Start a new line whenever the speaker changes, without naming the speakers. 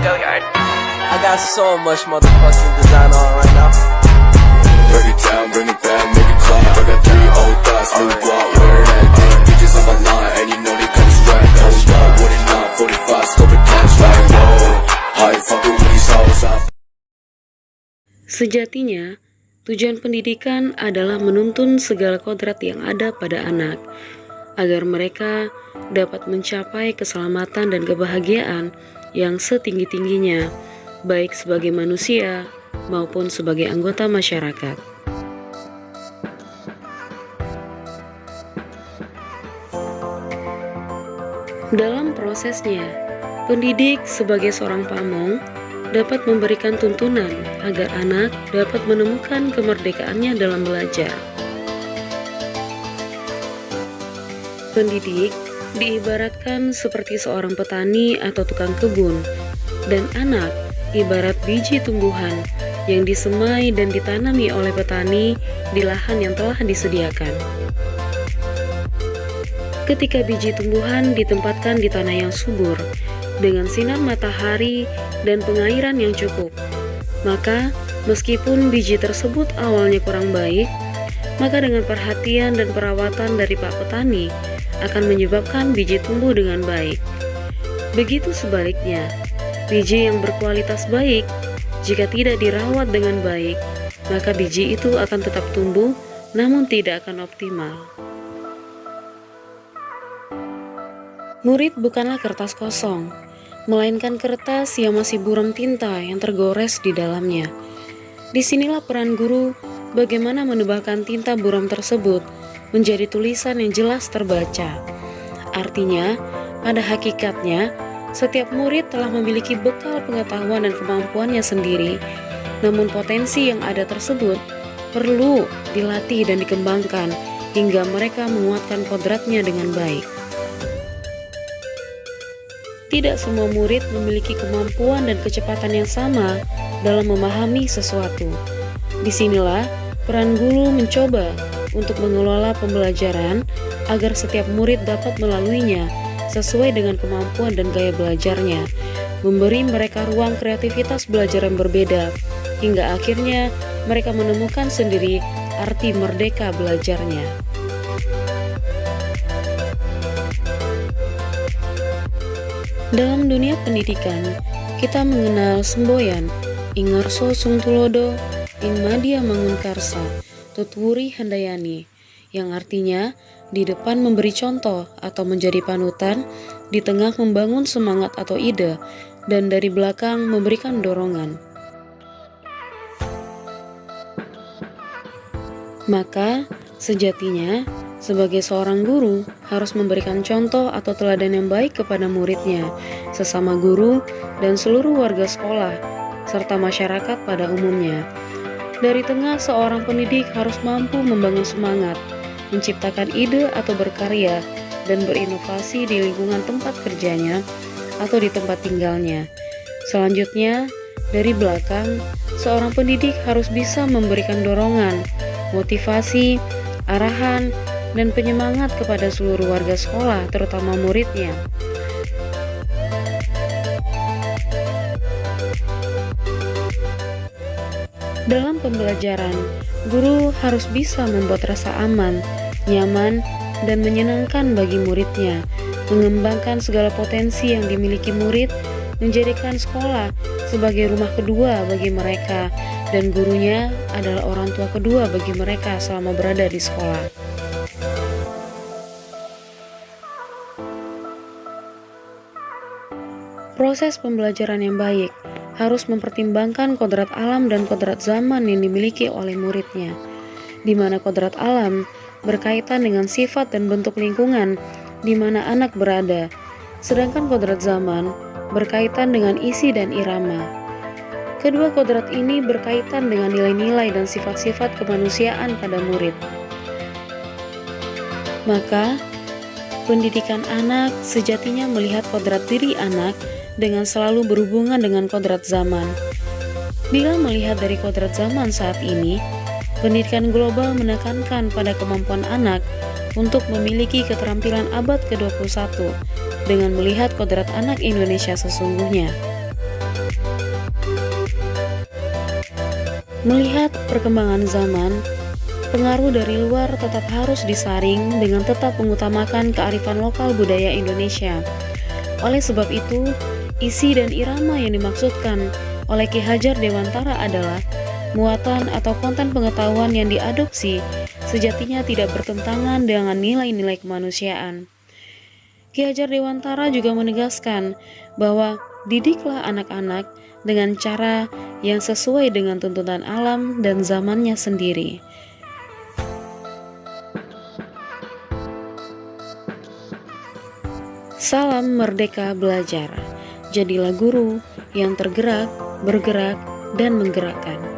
Go Yard. I got so much motherfucking design on right now.
Break it down, bring it back, make it clap. I got 3 old thoughts, new guap, where that thing. Bitches on my line, and you know they come strapped. Hold up, what it not, 45, scope it cash like, whoa. High fucking with these hoes up.
Sejatinya, tujuan pendidikan adalah menuntun segala kodrat yang ada pada anak, agar mereka dapat mencapai keselamatan dan kebahagiaan yang setinggi-tingginya, baik sebagai manusia maupun sebagai anggota masyarakat. Dalam prosesnya, pendidik sebagai seorang pamong dapat memberikan tuntunan agar anak dapat menemukan kemerdekaannya dalam belajar. Pendidik diibaratkan seperti seorang petani atau tukang kebun, dan anak ibarat biji tumbuhan yang disemai dan ditanami oleh petani di lahan yang telah disediakan. Ketika biji tumbuhan ditempatkan di tanah yang subur, dengan sinar matahari dan pengairan yang cukup, maka meskipun biji tersebut awalnya kurang baik, maka dengan perhatian dan perawatan dari Pak Petani akan menyebabkan biji tumbuh dengan baik. Begitu sebaliknya, biji yang berkualitas baik, jika tidak dirawat dengan baik, maka biji itu akan tetap tumbuh namun tidak akan optimal. Murid bukanlah kertas kosong, melainkan kertas yang masih buram tinta yang tergores di dalamnya. Disinilah peran guru bagaimana menebalkan tinta buram tersebut menjadi tulisan yang jelas terbaca. Artinya, pada hakikatnya, setiap murid telah memiliki bekal pengetahuan dan kemampuannya sendiri, namun potensi yang ada tersebut perlu dilatih dan dikembangkan hingga mereka menguatkan kodratnya dengan baik. Tidak semua murid memiliki kemampuan dan kecepatan yang sama dalam memahami sesuatu. Disinilah peran guru mencoba untuk mengelola pembelajaran agar setiap murid dapat melaluinya sesuai dengan kemampuan dan gaya belajarnya, memberi mereka ruang kreativitas belajar yang berbeda, hingga akhirnya mereka menemukan sendiri arti merdeka belajarnya. Dalam dunia pendidikan, kita mengenal semboyan ing ngarsa sung tulodo, ing madya mangun karsa, tutwuri handayani, yang artinya di depan memberi contoh atau menjadi panutan, di tengah membangun semangat atau ide, dan dari belakang memberikan dorongan. Maka, sejatinya, sebagai seorang guru harus memberikan contoh atau teladan yang baik kepada muridnya, sesama guru, dan seluruh warga sekolah, serta masyarakat pada umumnya. Dari tengah, seorang pendidik harus mampu membangun semangat, menciptakan ide atau berkarya, dan berinovasi di lingkungan tempat kerjanya atau di tempat tinggalnya. Selanjutnya, dari belakang, seorang pendidik harus bisa memberikan dorongan, motivasi, arahan, dan penyemangat kepada seluruh warga sekolah, terutama muridnya. Dalam pembelajaran, guru harus bisa membuat rasa aman, nyaman, dan menyenangkan bagi muridnya, mengembangkan segala potensi yang dimiliki murid, menjadikan sekolah sebagai rumah kedua bagi mereka, dan gurunya adalah orang tua kedua bagi mereka selama berada di sekolah. Proses pembelajaran yang baik harus mempertimbangkan kodrat alam dan kodrat zaman yang dimiliki oleh muridnya, di mana kodrat alam berkaitan dengan sifat dan bentuk lingkungan di mana anak berada, sedangkan kodrat zaman berkaitan dengan isi dan irama. Kedua kodrat ini berkaitan dengan nilai-nilai dan sifat-sifat kemanusiaan pada murid. Maka, pendidikan anak sejatinya melihat kodrat diri anak dengan selalu berhubungan dengan kodrat zaman. Bila melihat dari kodrat zaman saat ini, pendidikan global menekankan pada kemampuan anak untuk memiliki keterampilan abad ke-21 dengan melihat kodrat anak Indonesia sesungguhnya. Melihat perkembangan zaman, pengaruh dari luar tetap harus disaring dengan tetap mengutamakan kearifan lokal budaya Indonesia. Oleh sebab itu, isi dan irama yang dimaksudkan oleh Ki Hajar Dewantara adalah muatan atau konten pengetahuan yang diadopsi sejatinya tidak bertentangan dengan nilai-nilai kemanusiaan. Ki Hajar Dewantara juga menegaskan bahwa didiklah anak-anak dengan cara yang sesuai dengan tuntutan alam dan zamannya sendiri. Salam Merdeka Belajar. Jadilah guru yang tergerak, bergerak, dan menggerakkan.